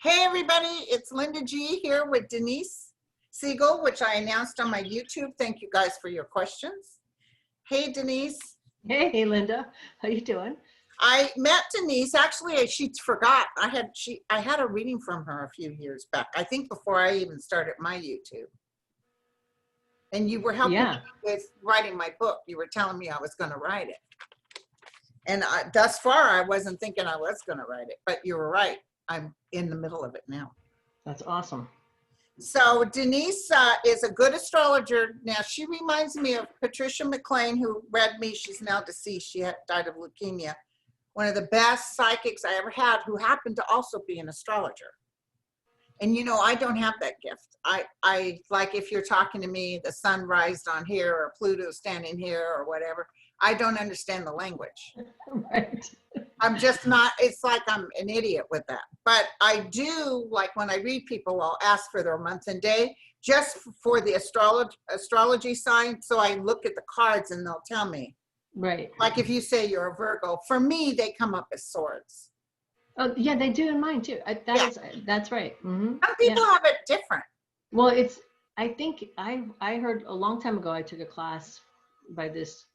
Hey everybody, it's Linda G here with Denise Seigel, which I announced on my YouTube. Thank you guys for your questions. Hey Denise. Hey Linda, how you doing? I met Denise, actually she forgot. I had a reading from her a few years back, I think before I even started my YouTube. And you were helping me with writing my book. You were telling me I was going to write it. And thus far, I wasn't thinking I was going to write it, but you were right. I'm in the middle of it now. That's awesome. So Denise is a good astrologer. Now, she reminds me of Patricia McLean, who read me. She's now deceased. She died of leukemia. One of the best psychics I ever had, who happened to also be an astrologer. And you know, I don't have that gift. I like, if you're talking to me, the sun rised on here or Pluto standing here or whatever, I don't understand the language. Right. I'm just not, it's like I'm an idiot with that. But I do, like when I read people, I'll ask for their month and day just for the astrology sign. So I look at the cards and they'll tell me. Right. Like if you say you're a Virgo, for me, they come up as swords. Oh yeah, they do in mine too. That's right. Mm-hmm. Some people have it different. Well, I think I heard a long time ago, I took a class by this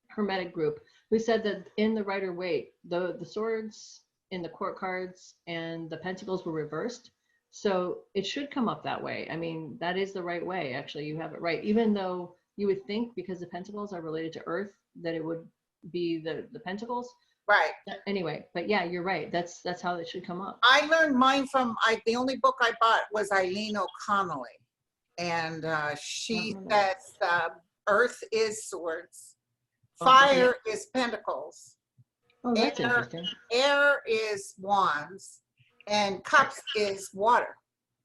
Hermetic group who said that in the Rider-Waite, the swords in the court cards and the pentacles were reversed. So it should come up that way. I mean, that is the right way. Actually, you have it right. Even though you would think because the pentacles are related to Earth that it would be the pentacles. Right. Anyway, but yeah, you're right. That's how it should come up. I learned mine from, the only book I bought was Eileen O'Connelly. And she says Earth is swords. Fire is pentacles. Oh, that's interesting. Air is wands, and cups is water.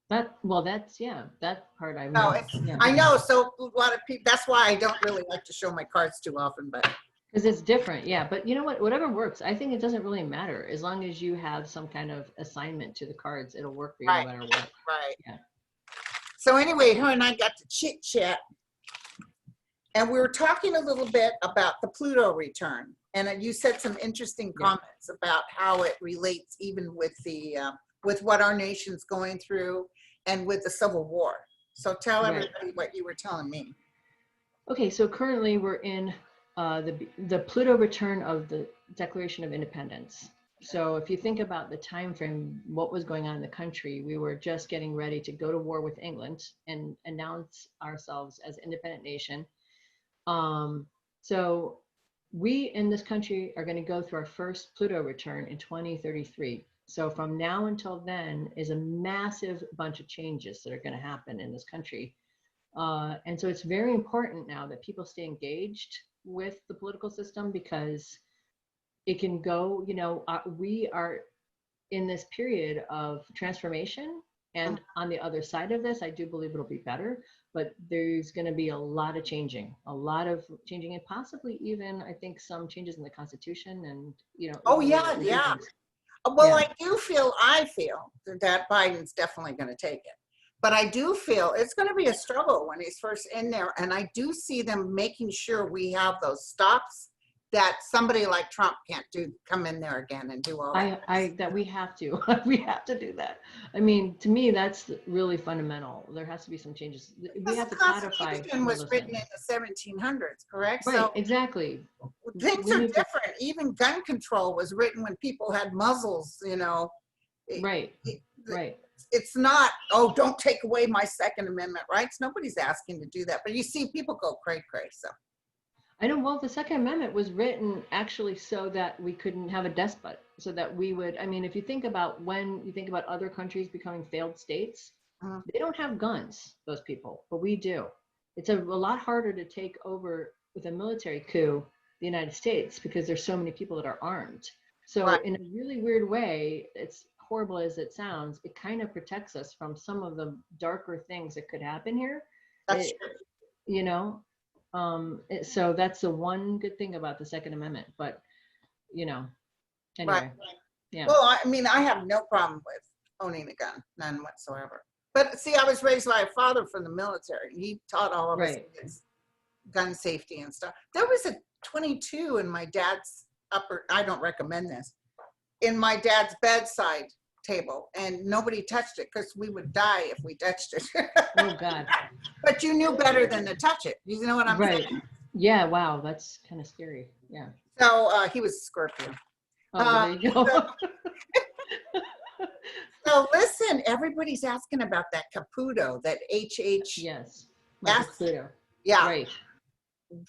That part I know. Yeah. I know. So a lot of people. That's why I don't really like to show my cards too often, but because it's different. Yeah, but you know what? Whatever works. I think it doesn't really matter as long as you have some kind of assignment to the cards. It'll work for you no matter what. Right. Yeah. So anyway, her and I got to chit chat. And we were talking a little bit about the Pluto return. And you said some interesting comments about how it relates even with the with what our nation's going through and with the Civil War. So tell everybody what you were telling me. Okay, so currently we're in the Pluto return of the Declaration of Independence. So if you think about the time frame, what was going on in the country, we were just getting ready to go to war with England and announce ourselves as an independent nation. So we in this country are going to go through our first Pluto return in 2033. So from now until then is a massive bunch of changes that are going to happen in this country. And so it's very important now that people stay engaged with the political system because it can go, you know, we are in this period of transformation. And on the other side of this, I do believe it'll be better, but there's going to be a lot of changing, and possibly even, I think, some changes in the Constitution and, you know. Oh, yeah. Well, I feel that Biden's definitely going to take it. But I do feel it's going to be a struggle when he's first in there. And I do see them making sure we have those stops that somebody like Trump can't come in there again and do all that. That we have to, we have to do that. I mean, to me, that's really fundamental. There has to be some changes. We have to codify. The Constitution was written in the 1700s, correct? Right, so exactly. Things are different. Even gun control was written when people had muzzles, you know. Right. It's not, oh, don't take away my Second Amendment rights. Nobody's asking to do that. But you see people go cray. So. I know, well, the Second Amendment was written actually so that we couldn't have a despot, so that we would, I mean, if you think about when you think about other countries becoming failed states, they don't have guns, those people, but we do. It's a lot harder to take over with a military coup the United States because there's so many people that are armed. So in a really weird way, it's horrible as it sounds, it kind of protects us from some of the darker things that could happen here. That's true. You know? So that's the one good thing about the Second Amendment, but you know, anyway. Yeah. Well, I mean, I have no problem with owning a gun, none whatsoever. But see, I was raised by a father from the military. He taught all of us gun safety and stuff. There was a 22 in my dad's I don't recommend this, in my dad's bedside table and nobody touched it because we would die if we touched it. Oh God. But you knew better than to touch it. You know what I'm Right. saying? Yeah. Wow. That's kind of scary. Yeah. So he was a Scorpio. Oh, well, there you go. So listen, everybody's asking about that Caputo, that HH. Yes. Yes. Caputo. Yeah, Right.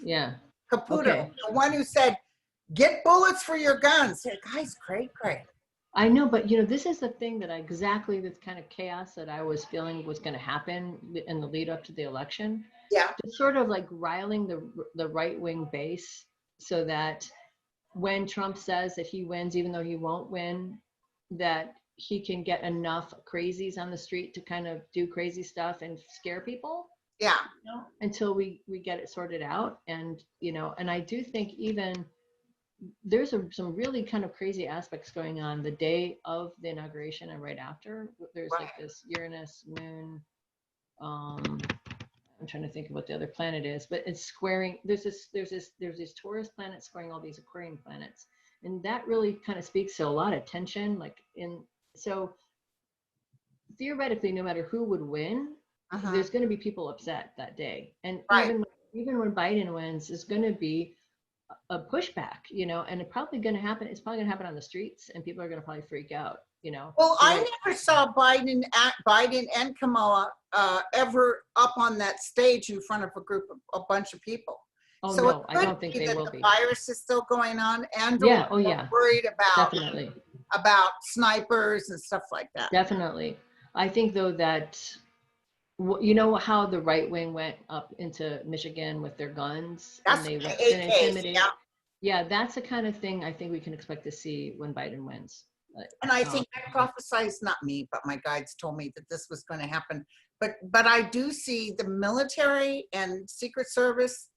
Yeah. Caputo, Okay. the one who said, "Get bullets for your guns." That guy's great. I know, but this is the thing that exactly this kind of chaos that I was feeling was going to happen in the lead up to the election. Yeah, Just sort of like riling the right wing base so that when Trump says that he wins, even though he won't win, that he can get enough crazies on the street to kind of do crazy stuff and scare people. yeah. Until we get it sorted out. And and I do think even there's some really kind of crazy aspects going on the day of the inauguration and right after. There's Right. like this Uranus moon. I'm trying to think of what the other planet is, but it's squaring. There's these Taurus planets squaring all these Aquarian planets, and that really kind of speaks to a lot of tension. So theoretically, no matter who would win, there's going to be people upset that day, and Right. even when Biden wins, there's going to be a pushback, and it's probably going to happen on the streets, and people are going to probably freak out, Well, So I never saw Biden and Kamala ever up on that stage in front of a bunch of people. Oh So no, it I could don't think be they that will the be. virus is still going on, and Yeah, or yeah, worried definitely. about snipers and stuff like that. Definitely. I think though that how the right wing went up into Michigan with their guns That's and they went AKs, to intimidate. yeah. Yeah, that's the kind of thing I think we can expect to see when Biden wins. And I think I prophesized, not me, but my guides told me that this was going to happen. But I do see the military and Secret Service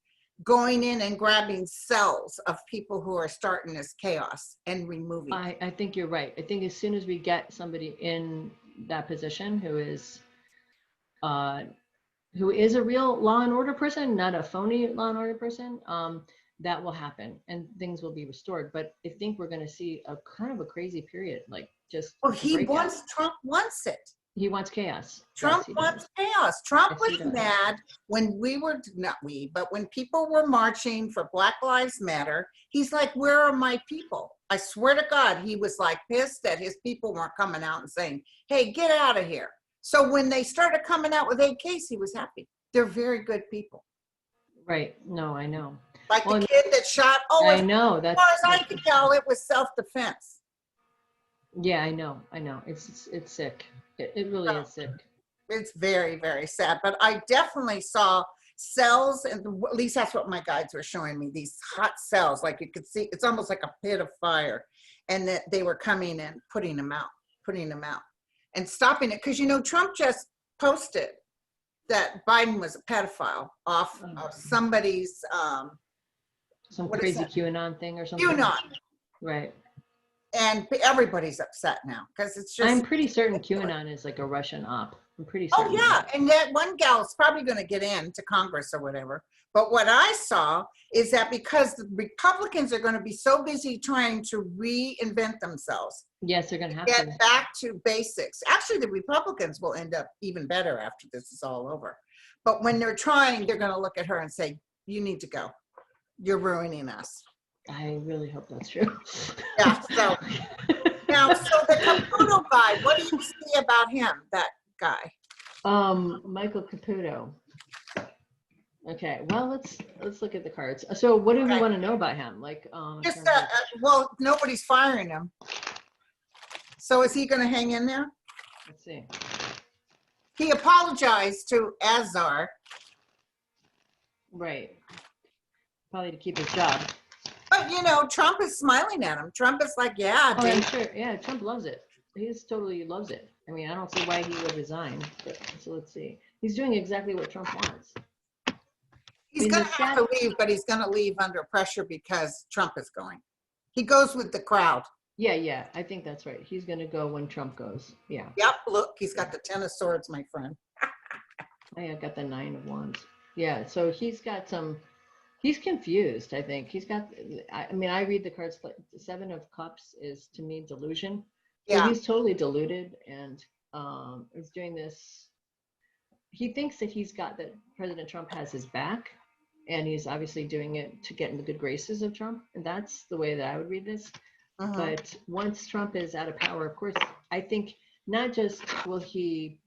going in and grabbing cells of people who are starting this chaos and removing. I think you're right. I think as soon as we get somebody in that position who is a real law and order person, not a phony law and order person, that will happen and things will be restored. But I think we're going to see a kind of a crazy period, like just. Well, Trump wants it. He wants chaos. Trump Yes, wants chaos. Trump Yes, was mad when when people were marching for Black Lives Matter. He's like, where are my people? I swear to God, he was like pissed that his people weren't coming out and saying, hey, get out of here. So when they started coming out with AKs, he was happy. They're very good people. Right. No, I know. Like the kid that shot, I know. As far as I could tell, it was self-defense. Yeah, I know. It's sick. It really is sick. It's very, very sad. But I definitely saw cells, and at least that's what my guides were showing me, these hot cells, like you could see, it's almost like a pit of fire. And that they were coming and putting them out and stopping it. Because, Trump just posted that Biden was a pedophile off of somebody's some crazy QAnon thing or something. QAnon. Right. And everybody's upset now because it's just. I'm pretty certain QAnon is like a Russian op. I'm pretty certain. Oh yeah, and that one gal's probably going to get into Congress or whatever. But what I saw is that because the Republicans are going to be so busy trying to reinvent themselves. Yes, they're going to have get to get back to basics. Actually, the Republicans will end up even better after this is all over. But when they're trying, they're going to look at her and say, "You need to go. You're ruining us." I really hope that's true. Yeah. So now, the Caputo guy. What do you see about him? That guy. Michael Caputo. Okay, well, let's look at the cards. So what do we want to know about him? Like, just well, nobody's firing him. So is he going to hang in there? Let's see. He apologized to Azar. Right. Probably to keep his job. But Trump is smiling at him. Trump is like, yeah, oh, I'm sure. Yeah, Trump loves it. He just totally loves it. I mean, I don't see why he would resign. So let's see. He's doing exactly what Trump wants. He's going to have to leave, but he's going to leave under pressure because Trump is going. He goes with the crowd. Yeah, I think that's right. He's going to go when Trump goes. Yeah. Yep, look, he's got the 10 of swords, my friend. I got the 9 of wands. Yeah, so he's confused, I think. I read the cards, the 7 of cups is, to me, delusion. So Yeah. he's totally deluded and is doing this. He thinks that that President Trump has his back, and he's obviously doing it to get in the good graces of Trump. And that's the way that I would read this. But once Trump is out of power, of course, I think not just will he,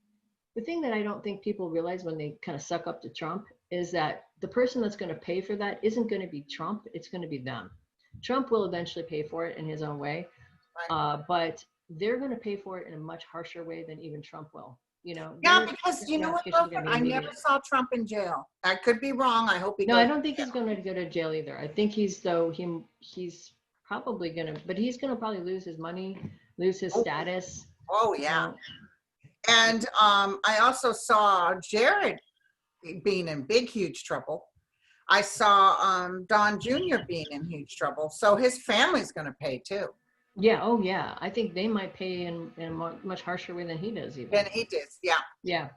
the thing that I don't think people realize when they kind of suck up to Trump is that the person that's going to pay for that isn't going to be Trump, it's going to be them. Trump will eventually pay for it in his own way, but they're going to pay for it in a much harsher way than even Trump will. You know, Yeah, because you know what, girlfriend? I never saw Trump in jail. I could be wrong. I hope he goes. No, I don't think he's going to go to jail either. I think he's probably going to, but he's going to probably lose his money, lose his status. Oh, yeah. And I also saw Jared being in big, huge trouble. I saw Don Jr. being in huge trouble. So his family's going to pay too. Yeah. Oh, yeah. I think they might pay in a much harsher way than he does even. Than he does. Yeah. Yeah.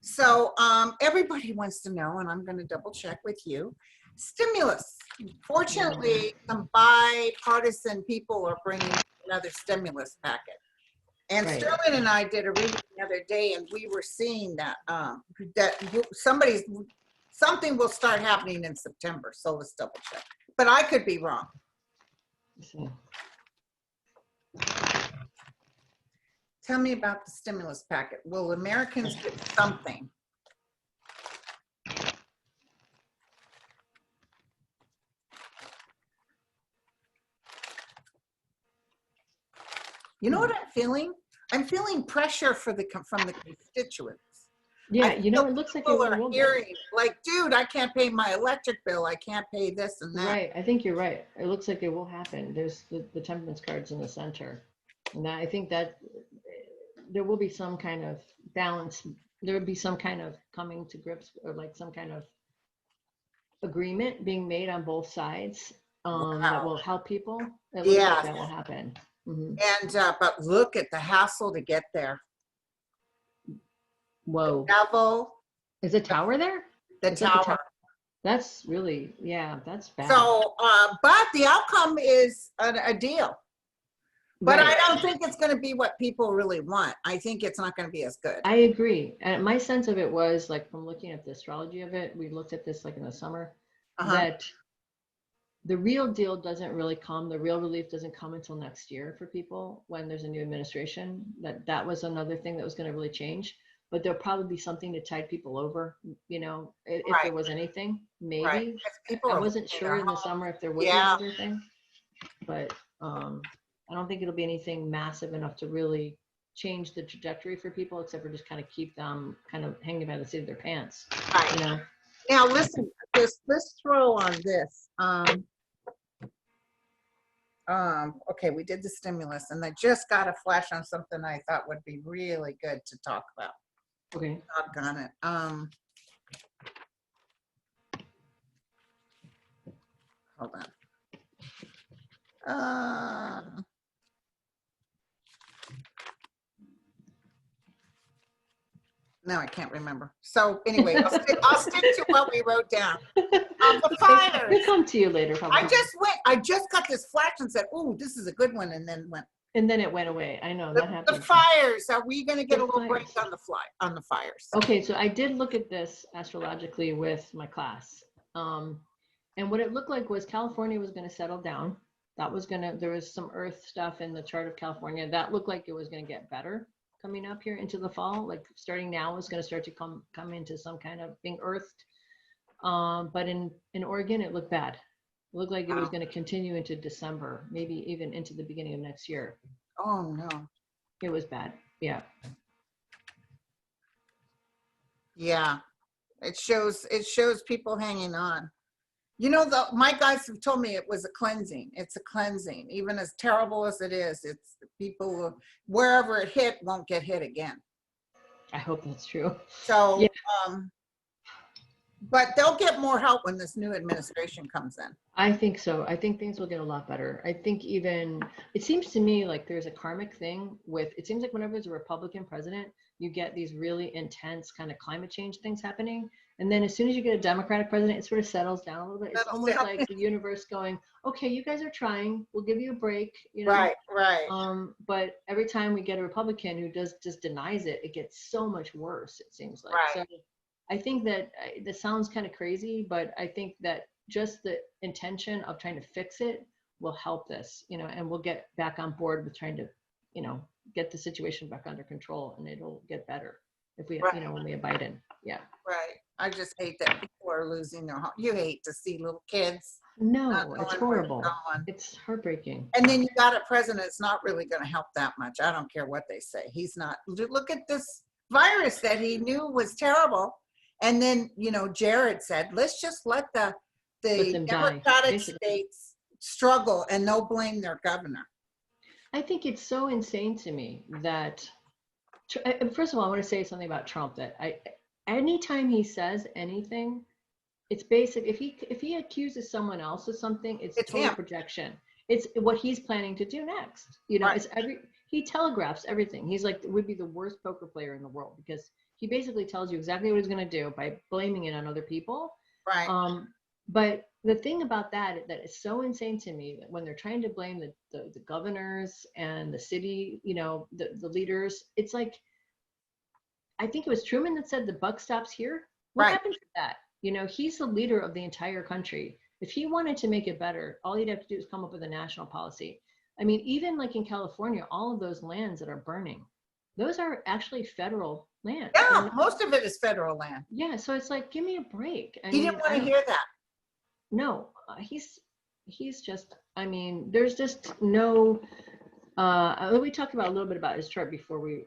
So everybody wants to know, and I'm going to double check with you, stimulus. Fortunately, some bipartisan people are bringing another stimulus packet. And Right. Sterling and I did a reading the other day, and we were seeing that something will start happening in September. So let's double check. But I could be wrong. Tell me about the stimulus packet. Will Americans get something? You know what I'm feeling? I'm feeling pressure from the constituents. Yeah, you know, it looks like people are hearing, like, dude, I can't pay my electric bill. I can't pay this and that. Right. I think you're right. It looks like it will happen. There's the temperance cards in the center. And I think that there will be some kind of balance. There would be some kind of coming to grips or like some kind of agreement being made on both sides that will help people. It looks like that will happen. And but look at the hassle to get there. Whoa. The devil. Is a tower there? The tower. That's really, yeah, that's bad. So, but the outcome is a deal. But I don't think it's going to be what people really want. I think it's not going to be as good. I agree. And my sense of it was like from looking at the astrology of it, we looked at this like in the summer, that the real deal doesn't really come. The real relief doesn't come until next year for people when there's a new administration. That was another thing that was going to really change. But there'll probably be something to tide people over, you know, if there was anything, maybe. Right. I wasn't sure in the summer if there would be another thing, but I don't think it'll be anything massive enough to really change the trajectory for people, except for just kind of keep them kind of hanging by the seat of their pants. Right. You know? Now listen, let's throw on this. Okay, we did the stimulus, and I just got a flash on something I thought would be really good to talk about. Okay. Doggone it. Hold on. No, I can't remember. So anyway, I'll stick to what we wrote down. The fires. We'll come to you later. Probably. I just got this flash and said, "Ooh, this is a good one," and then went. And then it went away. I know that happened. The fires. Are we going to get a little break on the fires? Okay, so I did look at this astrologically with my class, and what it looked like was California was going to settle down. There was some Earth stuff in the chart of California that looked like it was going to get better coming up here into the fall. Like starting now is going to start to come into some kind of being earthed. But in Oregon, it looked bad. It looked like it was going to continue into December, maybe even into the beginning of next year. Oh no. It was bad. Yeah. Yeah. It shows people hanging on. You know, my guys have told me it was a cleansing. It's a cleansing. Even as terrible as it is, it's people, wherever it hit, won't get hit again. I hope that's true. So, yeah. But they'll get more help when this new administration comes in. I think so. I think things will get a lot better. I think even, it seems to me like there's a karmic thing with, it seems like whenever there's a Republican president, you get these really intense kind of climate change things happening. And then as soon as you get a Democratic president, it sort of settles down a little bit. It's Settles almost down. like the universe going, okay, you guys are trying, we'll give you a break, you know? Right, right. But every time we get a Republican who just denies it, it gets so much worse, it seems like. Right. So I think that this sounds kind of crazy, but I think that just the intention of trying to fix it will help this, you know, and we'll get back on board with trying to, you know, get the situation back under control, and it'll get better if we, Right. you know, when we have Biden. Yeah. Right. I just hate that people are losing their home. You hate to see little kids. No, not it's knowing where they're horrible. going. It's heartbreaking. And then you got a president that's not really going to help that much. I don't care what they say. He's not. Look at this virus that he knew was terrible. And then, you know, Jared said, let's just let the them die, Democratic basically. states struggle and they'll blame their governor. I think it's so insane to me that, first of all, I want to say something about Trump that anytime he says anything, it's basic. If he accuses someone else of something, it's total him. projection. It's what he's planning to do next. You know, Right. he telegraphs everything. He's like, would be the worst poker player in the world, because he basically tells you exactly what he's going to do by blaming it on other people. Right. But the thing about that is so insane to me, that when they're trying to blame the governors and the city, you know, the leaders, it's like, I think it was Truman that said the buck stops here. What Right. happened to that? You know, he's the leader of the entire country. If he wanted to make it better, all he'd have to do is come up with a national policy. I mean, even like in California, all of those lands that are burning, those are actually federal land. Yeah, most of it is federal land. Yeah, so it's like, give me a break. He didn't want to hear that. No, he's just, I mean, there's just no, we talked about a little bit about his chart before we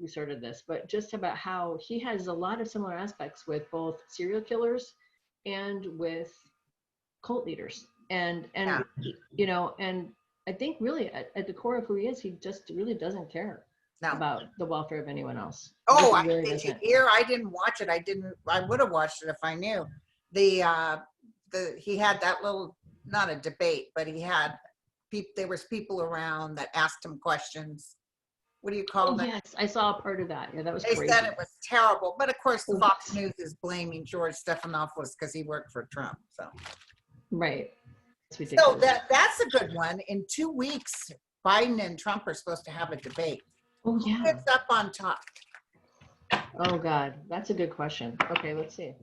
started this, but just about how he has a lot of similar aspects with both serial killers and with cult leaders. And Yeah. you know, and I think really at the core of who he is, he just really doesn't care No. about the welfare of anyone else. Oh, He really did you doesn't. hear? I didn't watch it. I would have watched it if I knew. He had that little, not a debate, but he had there was people around that asked him questions. What do you call Oh, that? yes, I saw a part of that. Yeah, that was They crazy. said it was terrible, but of course Oh, Fox yes. News is blaming George Stephanopoulos because he worked for Trump. So, Right. It's so ridiculous. that's a good one. In 2 weeks, Biden and Trump are supposed to have a debate. Oh, Who yeah. gets up on top? Oh, God. That's a good question. Okay, let's see.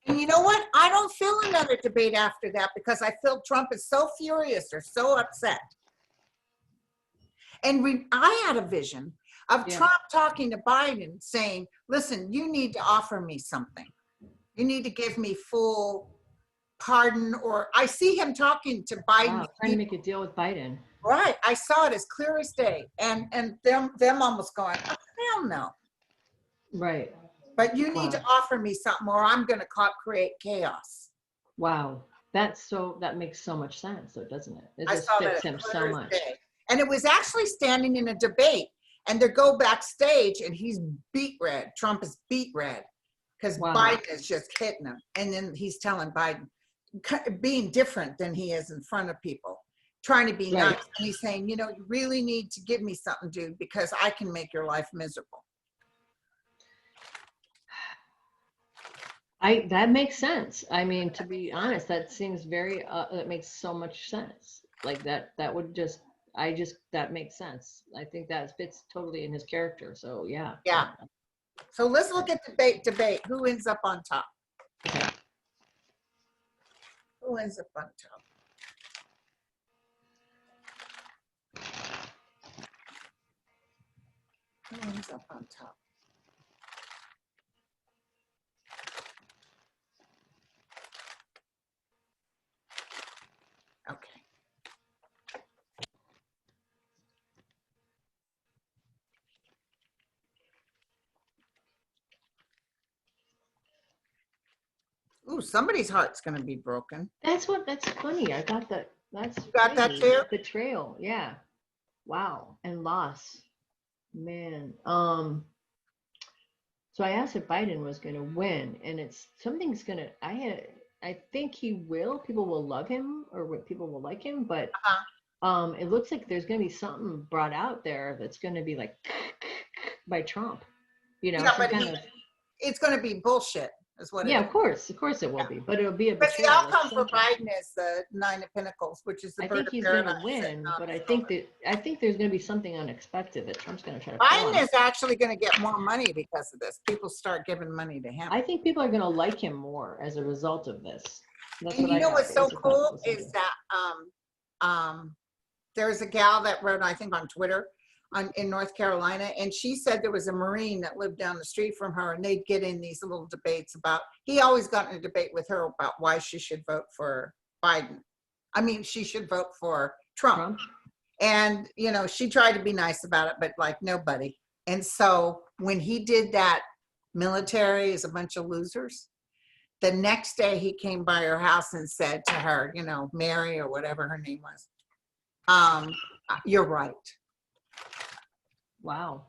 And you know what? I don't feel another debate after that because I feel Trump is so furious or so upset. And I had a vision of Yeah. Trump talking to Biden saying, listen, you need to offer me something. You need to give me full pardon, or I see him talking to Biden. Wow, trying to make a deal with Biden. Right. I saw it as clear as day. And them almost going, oh, hell no. Right. But you need Wow. to offer me something or I'm going to create chaos. Wow. That makes so much sense, though, doesn't it? It I just saw fits that him as so clear as much. day. And it was actually standing in a debate and they go backstage and he's beet red. Trump is beet red because Wow. Biden is just hitting him. And then he's telling Biden, being different than he is in front of people, trying to be Right. nice. And he's saying, you know, you really need to give me something, dude, because I can make your life miserable. That makes sense. I mean, to be honest, that seems very, that makes so much sense. Like that would just, that makes sense. I think that fits totally in his character. So yeah. Yeah. So let's look at debate. Who ends up on top? Okay. Who ends up on top? Who ends up on top? Okay. Ooh, somebody's heart's going to be broken. That's funny. I got that. That's You got that crazy. too? Betrayal. Yeah. Wow. And loss. Man. So I asked if Biden was going to win, and it's something's going to. I think he will. People will love him, or people will like him, but Uh-huh. it looks like there's going to be something brought out there that's going to be like by Trump. Yeah, Some but kind of. it's going to be bullshit, is what it Yeah, is. of course it will be, but it'll be a But the betrayal. Like outcome for Biden is the Nine of Pentacles, which is the I bird think of he's going paradise to sitting win, on but his I think shoulder. there's going to be something unexpected that Trump's going to try to pull Biden on. is actually going to get more money because of this. People start giving money to him. I think people are going to like him more as a result of this. That's And what you I know got. what's so Based upon cool listening is to. that there's a gal that wrote, I think on Twitter, in North Carolina, and she said there was a Marine that lived down the street from her, and they'd get in these little debates about, he always got in a debate with her about why she should vote for Biden. I mean, she should vote for Trump. And, she tried to be nice about it, but like nobody. And so when he did that, military is a bunch of losers. The next day he came by her house and said to her, Mary or whatever her name was, you're right. Wow.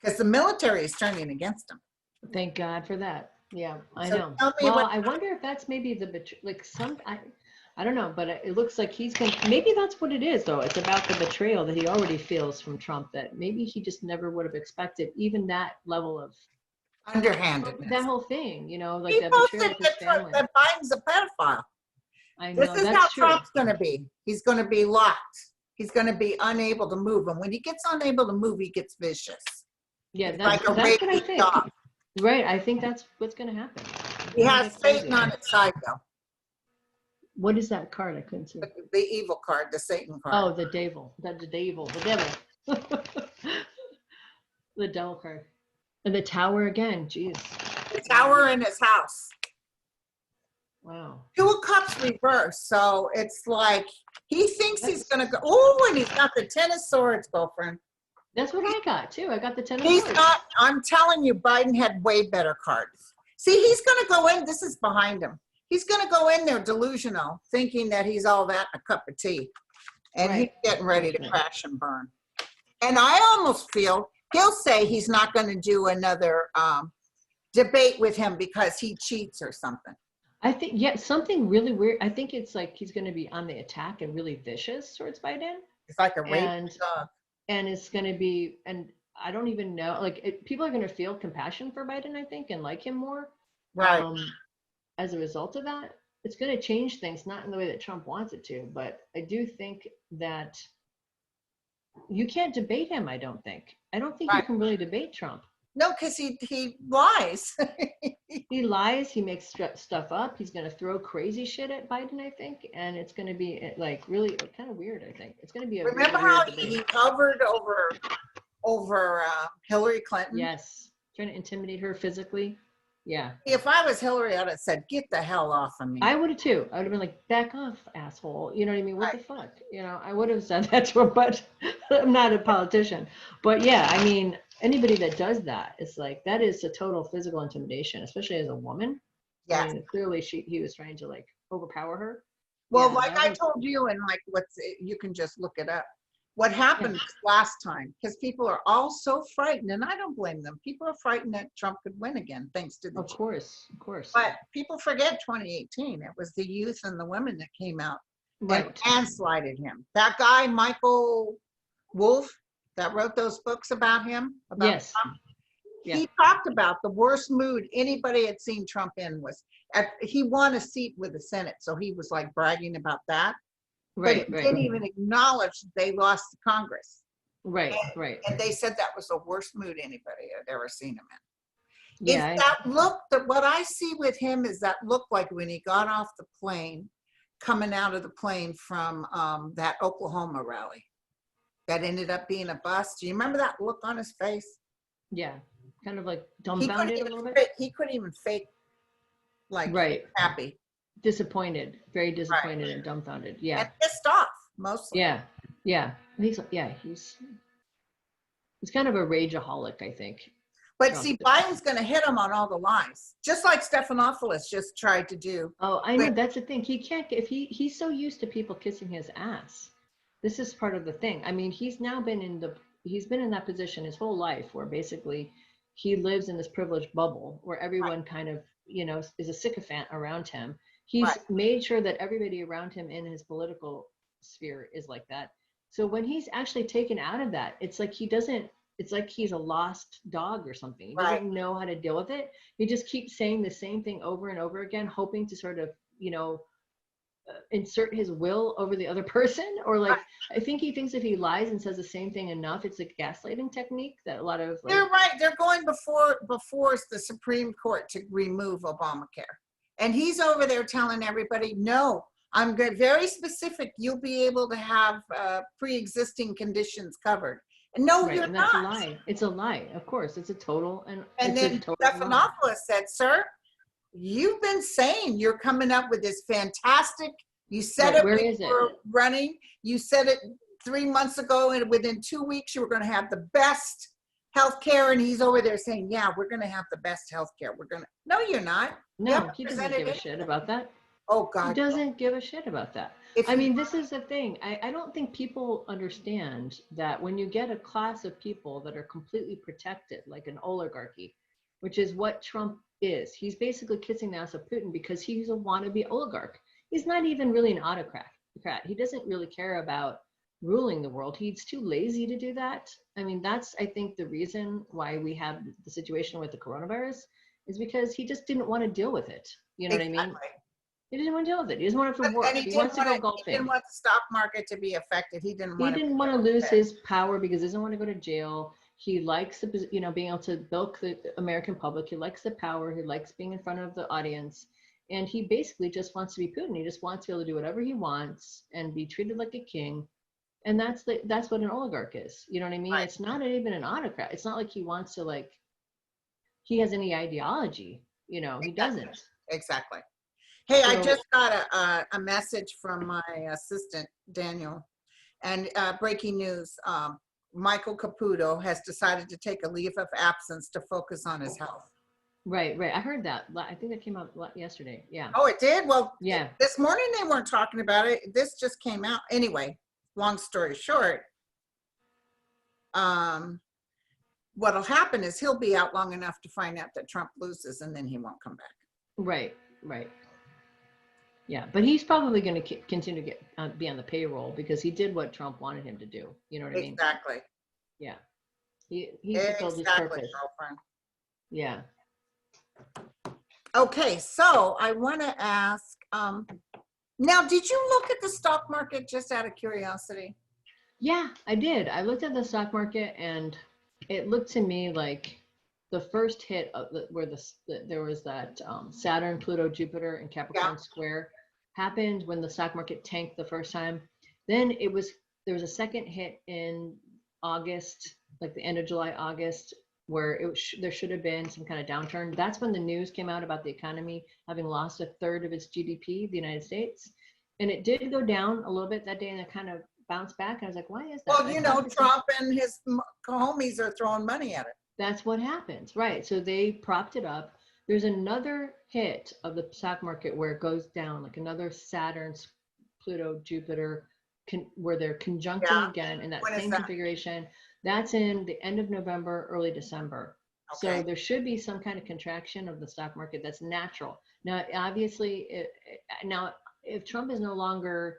Because the military is turning against him. Thank God for that. Yeah, I So know. tell me Well, what, I wonder if that's maybe I don't know, but it looks like maybe that's what it is though. It's about the betrayal that he already feels from Trump, that maybe he just never would have expected even that level of underhandedness. that whole thing, like He that betrayal posted with his family. that Biden's a pedophile. I This know, is how that's true. Trump's going to be. He's going to be locked. He's going to be unable to move. And when he gets unable to move, he gets vicious. Yeah, It's that's like a what I rapey think. dog. Right, I think that's what's going to happen. He has Satan on its side, though. What is that card? I couldn't see. The evil card, the Satan card. Oh, the devil. The devil. The devil card. And the tower again. Jeez. The tower in his house. Wow. Two of Cups reversed. So it's like he thinks he's going to go. Oh, and he's got the Ten of Swords, girlfriend. That's what I got too. I got the Ten of He's Swords. not, I'm telling you, Biden had way better cards. See, he's going to go in. This is behind him. He's going to go in there delusional, thinking that he's all that in a cup of tea. And Right. he's getting ready to crash and burn. And I almost feel he'll say he's not going to do another debate with him because he cheats or something. I think, yeah, something really weird. I think it's like he's going to be on the attack and really vicious towards Biden. It's like a rapey dog. And it's going to be, and I don't even know, like people are going to feel compassion for Biden, I think, and like him more. Right. As a result of that, it's going to change things, not in the way that Trump wants it to, but I do think that you can't debate him. I don't think you can really debate Trump. No, because he lies. He lies. He makes stuff up. He's going to throw crazy shit at Biden, I think, and it's going to be like really kind of weird. I think it's going to be a Remember really how weird he hovered over Hillary Clinton? Yes, trying to intimidate her physically. Yeah. If I was Hillary, I'd have said, "Get the hell off of me." I would have too. I would have been like, "Back off, asshole." You know what I mean? What the fuck? I would have said that to her, but I'm not a politician. But yeah, I mean, anybody that does that, it's like that is a total physical intimidation, especially as a woman. Yeah. I mean, clearly he was trying to like overpower her. Well, like I told you, and like you can just look it up. What happened last time, because people are all so frightened, and I don't blame them. People are frightened that Trump could win again, thanks to the Of course. But people forget 2018. It was the youth and the women that came out and landslided him. That guy, Michael Wolff, that wrote those books about him, about Trump, he talked about the worst mood anybody had seen Trump in was, he won a seat with the Senate, so he was like bragging about that. But he didn't even acknowledge they lost the Congress. Right. And they said that was the worst mood anybody had ever seen him in. Yeah. It's that look, that what I see with him is that look like when he got off the plane, coming out of the plane from that Oklahoma rally that ended up being a bust. Do you remember that look on his face? Yeah. Kind of like dumbfounded a little bit. He couldn't even fake like happy. Disappointed, very disappointed and dumbfounded. Yeah. And pissed off mostly. Yeah. He's kind of a rageaholic, I think. But see, Biden's going to hit him on all the lies, just like Stephanopoulos just tried to do. Oh, I know. That's the thing. He can't, if he's so used to people kissing his ass. This is part of the thing. I mean, he's been in that position his whole life where basically he lives in this privileged bubble where everyone kind of, you know, is a sycophant around him. He's made sure that everybody around him in his political sphere is like that. So when he's actually taken out of that, it's like he doesn't, it's like he's a lost dog or something. He doesn't know how to deal with it. He just keeps saying the same thing over and over again, hoping to sort of, you know, insert his will over the other person. Or like, I think he thinks if he lies and says the same thing enough, it's a gaslighting technique that a lot of like, they're right. They're going before the Supreme Court to remove Obamacare. And he's over there telling everybody, no, I'm good, very specific. You'll be able to have pre-existing conditions covered. And no, you're and not. that's a lie. It's a lie. Of course, it's a total and then Stephanopoulos said, sir, you've been saying you're coming up with this fantastic, you said it when you were running, you said it 3 months ago, and within 2 weeks you were going to have the best healthcare. And he's over there saying, yeah, we're going to have the best healthcare. We're going to, no, you're not. No, he doesn't give a shit about that. Oh God. He doesn't give a shit about that. I mean, this is the thing. I don't think people understand that when you get a class of people that are completely protected, like an oligarchy, which is what Trump is. He's basically kissing the ass of Putin because he's a wannabe oligarch. He's not even really an autocrat. He doesn't really care about ruling the world. He's too lazy to do that. I mean, that's, I think, the reason why we have the situation with the coronavirus is because he just didn't want to deal with it. You know what I mean? He didn't want to deal with it. He doesn't want it to work. He wants to go golfing. He didn't want the stock market to be affected. He didn't want to lose his power because he doesn't want to go to jail. He likes the, you know, being able to bilk the American public. He likes the power. He likes being in front of the audience. And he basically just wants to be Putin. He just wants to be able to do whatever he wants and be treated like a king. And that's what an oligarch is. You know what I mean? It's not even an autocrat. It's not like he wants to, like, he has any ideology. You know, he doesn't. Exactly. Hey, I just got a message from my assistant, Daniel, and breaking news, Michael Caputo has decided to take a leave of absence to focus on his health. Right. I heard that. I think that came out yesterday. Yeah. Oh, it did? Well, yeah. This morning they weren't talking about it. This just came out. Anyway, long story short, what'll happen is he'll be out long enough to find out that Trump loses, and then he won't come back. Right. Yeah, but he's probably going to continue to be on the payroll because he did what Trump wanted him to do. You know what I mean? Exactly. Yeah. He fulfilled his purpose. Girlfriend. Yeah. Okay, so I want to ask, now, did you look at the stock market just out of curiosity? Yeah, I did. I looked at the stock market and it looked to me like the first hit of where there was that Saturn, Pluto, Jupiter, and Capricorn square happened when the stock market tanked the first time. Then there was a second hit in August, like the end of July, August, where there should have been some kind of downturn. That's when the news came out about the economy having lost 1/3 of its GDP, the United States. And it did go down a little bit that day and it kind of bounced back. And I was like, why is that? Well, you know, Trump and his homies are throwing money at it. That's what happens, right? So they propped it up. There's another hit of the stock market where it goes down, like another Saturn, Pluto, Jupiter, where they're conjuncting again in that same configuration. That's in the end of November, early December. Okay. So there should be some kind of contraction of the stock market that's natural. Now, obviously, if Trump is no longer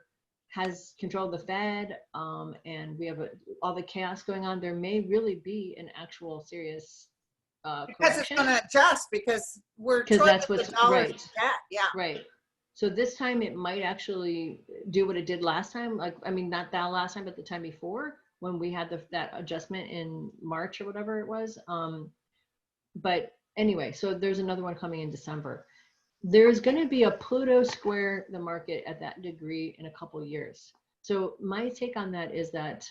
has control of the Fed, and we have all the chaos going on, there may really be an actual serious because it's going to adjust because that's what's right. Yeah. Right. So this time it might actually do what it did last time. Like, I mean, not that last time, but the time before when we had that adjustment in March or whatever it was. But anyway, so there's another one coming in December. There's going to be a Pluto square the market at that degree in a couple of years. So my take on that is that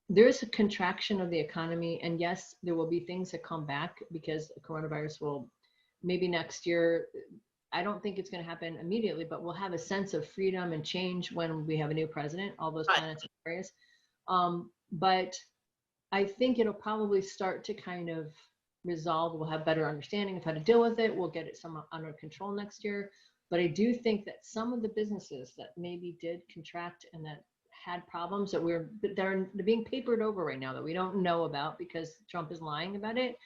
there's a contraction of the economy, and yes, there will be things that come back because coronavirus will maybe next year. I don't think it's going to happen immediately, but we'll have a sense of freedom and change when we have a new president, all those planets and areas. But I think it'll probably start to kind of resolve. We'll have better understanding of how to deal with it. We'll get it somewhat under control next year. But I do think that some of the businesses that maybe did contract and that had problems that they're being papered over right now that we don't know about because Trump is lying about it.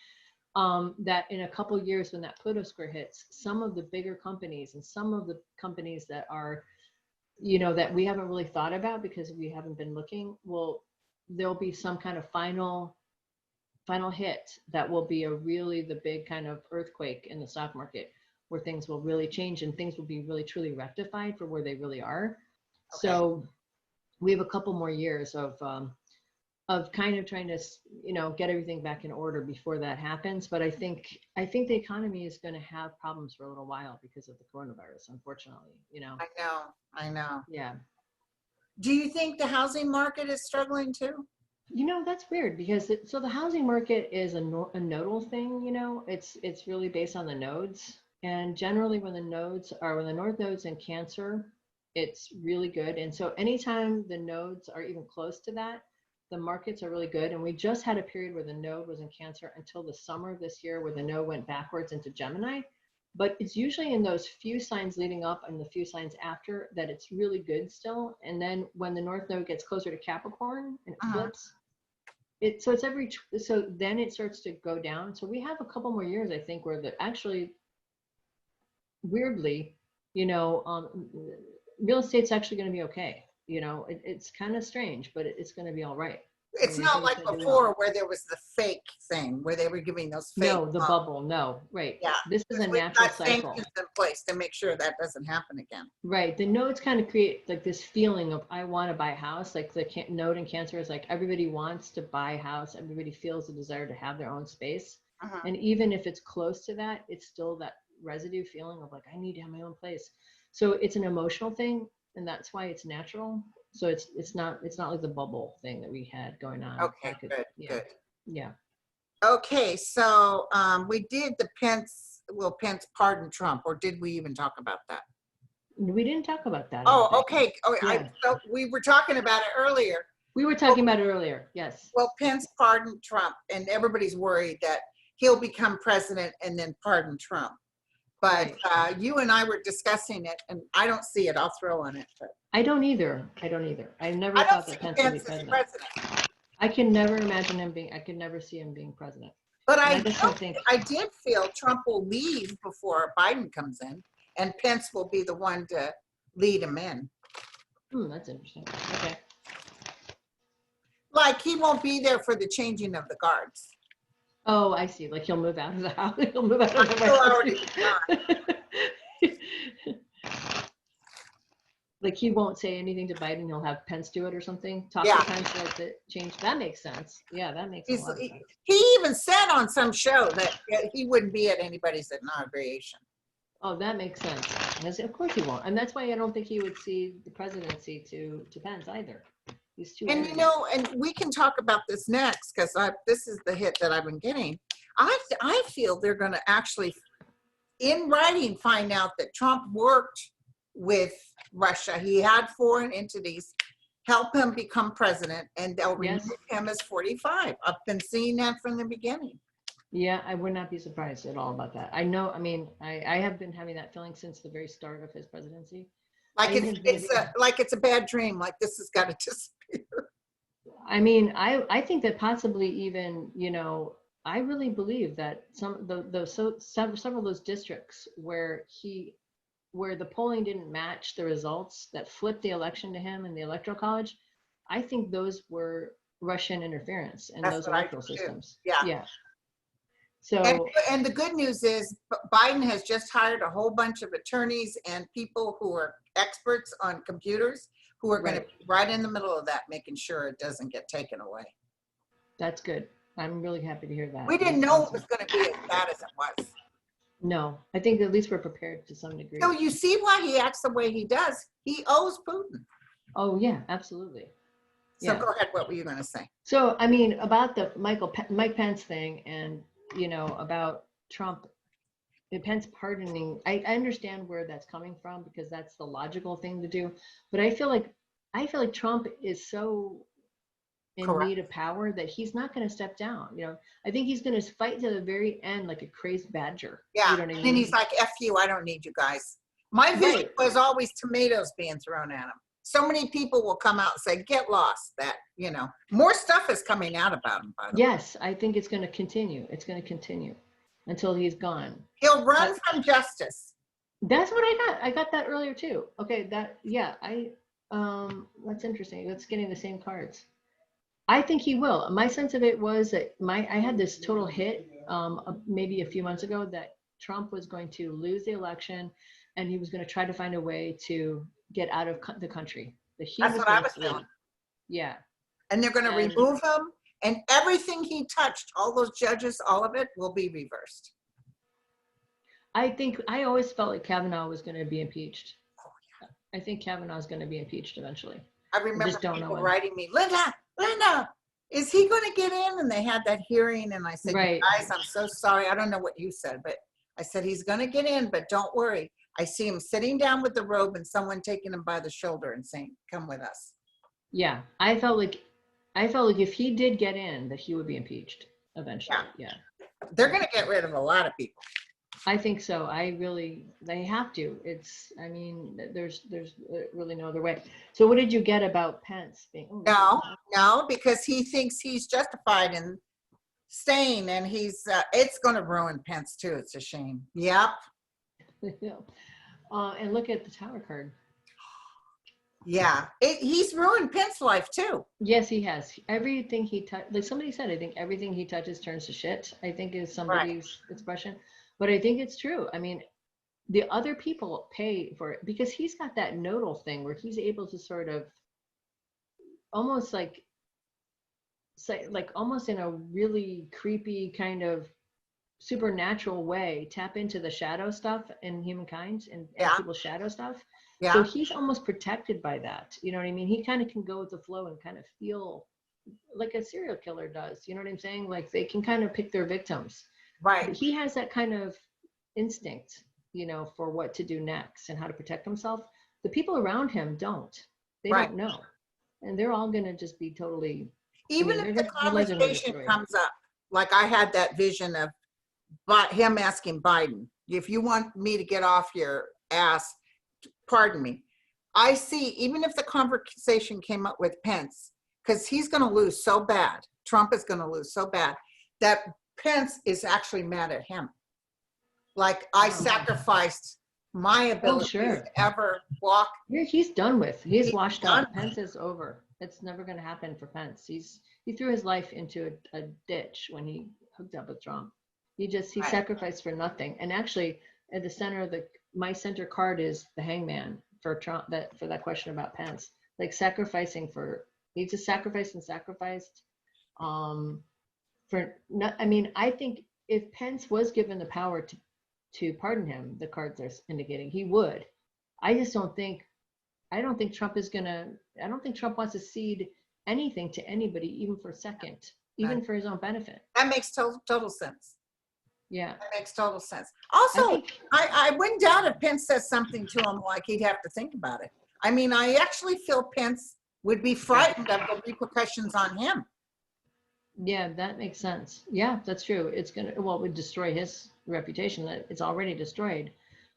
that in a couple years when that Pluto square hits, some of the bigger companies and some of the companies that are, you know, that we haven't really thought about because we haven't been looking, there'll be some kind of final hit that will be the big kind of earthquake in the stock market, where things will really change and things will be really truly rectified for where they really are. Okay. So we have a couple more years of kind of trying to, you know, get everything back in order before that happens. But I think the economy is going to have problems for a little while because of the coronavirus, unfortunately, you know. I know. Yeah. Do you think the housing market is struggling too? You know, that's weird because so the housing market is a nodal thing, you know, it's really based on the nodes. And generally when the north nodes in Cancer, it's really good. And so anytime the nodes are even close to that, the markets are really good. And we just had a period where the node was in Cancer until the summer of this year, where the node went backwards into Gemini. But it's usually in those few signs leading up and the few signs after that it's really good still. And then when the north node gets closer to Capricorn and it flips, so then it starts to go down. So we have a couple more years, I think, where actually, weirdly, you know, real estate's actually going to be okay. You know, it's kind of strange, but it's going to be all right. It's not like before where there was the fake thing where they were giving those fake. No, the bubble. No, right. Yeah. This is a natural cycle. In place to make sure that doesn't happen again. Right. The nodes kind of create like this feeling of I want to buy a house. Like the node in Cancer is like everybody wants to buy a house. Everybody feels the desire to have their own space. And even if it's close to that, it's still that residue feeling of like I need to have my own place. So it's an emotional thing, and that's why it's natural. So it's not like the bubble thing that we had going on. Okay, good. Yeah. Okay, so we did the Pence pardon Trump, or did we even talk about that? We didn't talk about that. Oh, okay. Oh, yeah. So we were talking about it earlier. We were talking about it earlier, yes. Well, Pence pardoned Trump, and everybody's worried that he'll become president and then pardon Trump. But you and I were discussing it, and I don't see it. I'll throw on it. But I don't either. I never thought that Pence would be president. I can never imagine him being. I could never see him being president. But I did feel Trump will leave before Biden comes in, and Pence will be the one to lead him in. That's interesting. Okay. Like he won't be there for the changing of the guards. Oh, I see. Like he'll move out of the house. He'll move out of the Like he won't say anything to Biden. He'll have Pence do it or something. Talk to Pence about the change. That makes sense. Yeah, that makes a lot of sense. He even said on some show that he wouldn't be at anybody's inauguration. Oh, that makes sense. Because of course he won't. And that's why I don't think he would see the presidency to Pence either. He's too arrogant. You know, and we can talk about this next because this is the hit that I've been getting. I feel they're going to actually, in writing, find out that Trump worked with Russia. He had foreign entities help him become president, and they'll remove him as 45. I've been seeing that from the beginning. Yeah, I would not be surprised at all about that. I know, I mean, I have been having that feeling since the very start of his presidency. Like it's a bad dream, like this has got to disappear. I mean, I think that possibly even, you know, I really believe that several of those districts where the polling didn't match the results that flipped the election to him in the electoral college, I think those were Russian interference in those electoral systems. Yeah. So and the good news is Biden has just hired a whole bunch of attorneys and people who are experts on computers who are going to be right in the middle of that, making sure it doesn't get taken away. That's good. I'm really happy to hear that. We didn't know it was going to be as bad as it was. No, I think at least we're prepared to some degree. So you see why he acts the way he does. He owes Putin. Oh yeah, absolutely. So go ahead. What were you going to say? So I mean, about the Mike Pence thing, and you know, about Trump and Pence pardoning, I understand where that's coming from because that's the logical thing to do. But I feel like Trump is so in need of power that he's not going to step down. You know, I think he's going to fight to the very end like a crazed badger. Yeah, you know what I mean? And then he's like, "F you, I don't need you guys." My vision was always tomatoes being thrown at him. So many people will come out and say, "Get lost." That, you know, more stuff is coming out about him. By the way. Yes, I think it's going to continue. It's going to continue. until he's gone. He'll run from justice. That's what I got. I got that earlier too. Okay, that's interesting. That's getting the same cards. I think he will. My sense of it was that I had this total hit maybe a few months ago that Trump was going to lose the election and he was going to try to find a way to get out of the country. That's what I was feeling. Yeah. And they're going to remove him, and everything he touched, all those judges, all of it will be reversed. I always felt like Kavanaugh was going to be impeached. Oh, yeah. I think Kavanaugh is going to be impeached eventually. I remember people writing me, Linda, is he going to get in? And they had that hearing, and I said, right. Guys, I'm so sorry. I don't know what you said, but I said, he's going to get in, but don't worry. I see him sitting down with the robe and someone taking him by the shoulder and saying, come with us. Yeah, I felt like if he did get in, that he would be impeached eventually. Yeah. They're going to get rid of a lot of people. I think so. They have to. There's really no other way. So what did you get about Pence being? No, because he thinks he's justified in staying, and it's going to ruin Pence too. It's a shame. Yep. And look at the Tower card. Yeah, he's ruined Pence's life too. Yes, he has. Everything he touched, like somebody said, I think everything he touches turns to shit, I think is somebody's expression. But I think it's true. I mean, the other people pay for it because he's got that nodal thing where he's able to sort of almost like almost in a really creepy kind of supernatural way tap into the shadow stuff in humankind and people's shadow stuff. Yeah. So he's almost protected by that. You know what I mean? He kind of can go with the flow and kind of feel like a serial killer does. You know what I'm saying? Like they can kind of pick their victims. Right. But he has that kind of instinct, for what to do next and how to protect himself. The people around him don't. They don't know. And they're all going to just be totally. Even if the conversation comes up, like I had that vision of him asking Biden, if you want me to get off your ass, pardon me. I see, even if the conversation came up with Pence, because he's going to lose so bad, Trump is going to lose so bad, that Pence is actually mad at him. Like, I sacrificed my ability to ever walk. Yeah, he's done with. He's washed up. Pence is over. It's never going to happen for Pence. He threw his life into a ditch when he hooked up with Trump. He sacrificed for nothing. And actually, at the center of my center card is the hangman for Trump, for that question about Pence. Like sacrificing he just sacrificed and sacrificed. I think if Pence was given the power to pardon him, the cards are indicating he would. I don't think Trump wants to cede anything to anybody, even for a second, even for his own benefit. That makes total sense. Yeah. That makes total sense. Also, I wouldn't doubt if Pence says something to him, like he'd have to think about it. I mean, I actually feel Pence would be frightened of the repercussions on him. Yeah, that makes sense. Yeah, that's true. It would destroy his reputation. That it's already destroyed,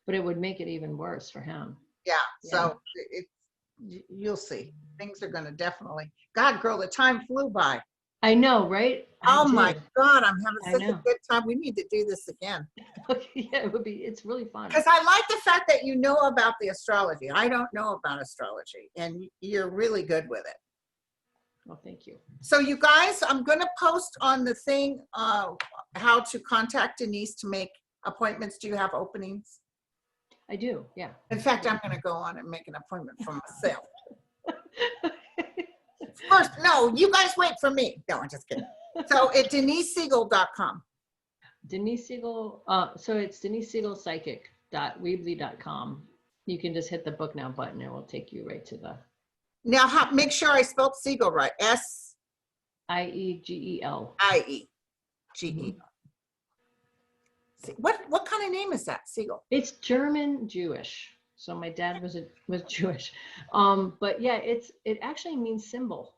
but it would make it even worse for him. Yeah. So you'll see. Things are going to definitely. God, girl, the time flew by. I know, right? My God, I'm having such a good time. We need to do this again. Yeah, it would be. It's really fun. Because I like the fact that you know about the astrology. I don't know about astrology, and you're really good with it. Well, thank you. So you guys, I'm going to post on the thing how to contact Denise to make appointments. Do you have openings? I do, yeah. In fact, I'm going to go on and make an appointment for myself. First, no, you guys wait for me. No, I'm just kidding. So at DeniseSeigel.com. Denise Seigel, so it's DeniseSeigelPsychic.weebly.com. You can just hit the book now button and it will take you right to the. Now, make sure I spelled Seigel right. S-I-E-G-E-L. I-E-G-E-L. What kind of name is that, Seigel? It's German Jewish. So my dad was Jewish. But yeah, it actually means symbol.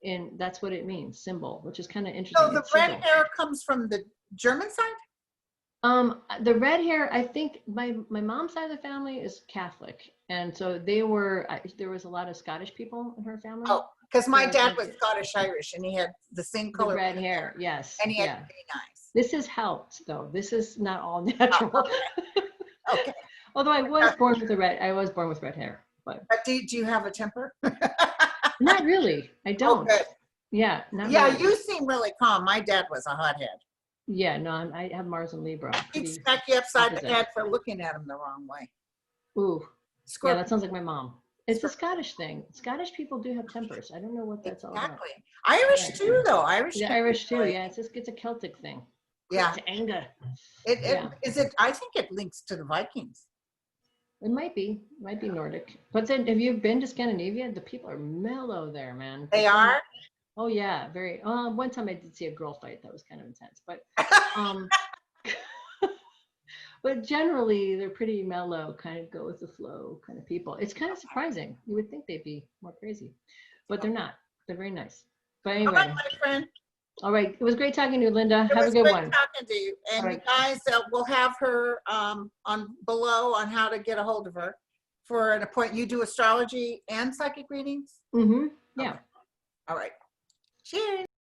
And that's what it means, symbol, which is kind of interesting. So the red hair comes from the German side? The red hair, I think my mom's side of the family is Catholic. And so there was a lot of Scottish people in her family. Oh, because my dad was Scottish Irish and he had the same color. The red hair, yes. And he had very nice. This has helped, though. This is not all natural. Okay. Although I was born with red hair, but But do you have a temper? not really. I don't. Okay. Yeah, not Yeah, really. you seem really calm. My dad was a hothead. Yeah, no, I have Mars and Libra. He'd Pretty smack you upside the opposite. head for looking at him the wrong way. Ooh, yeah, Scorpio. that sounds like my mom. It's a Scottish thing. Scottish people do have tempers. I don't know what that's all about. Exactly. Irish Right. too, though. Irish. The can be Irish too. really- Yeah, it's a Celtic thing. Yeah. It's anger. It is it. I think it links to the Vikings. It might be Nordic. But then, have you been to Scandinavia? The people are mellow there, man. They are. Oh yeah, very. One time I did see a girl fight. That was kind of intense, but but generally they're pretty mellow, kind of go with the flow kind of people. It's kind of surprising. You would think they'd be more crazy, but they're not. They're very nice. But All right, anyway, my friend. all right. It was great talking to you, Linda. It Have a was good great one. talking to you. And All you right. guys, we'll have her on below on how to get a hold of her for an appointment. You do astrology and psychic readings? Mm-hmm. Yeah. Okay. All right. Cheers.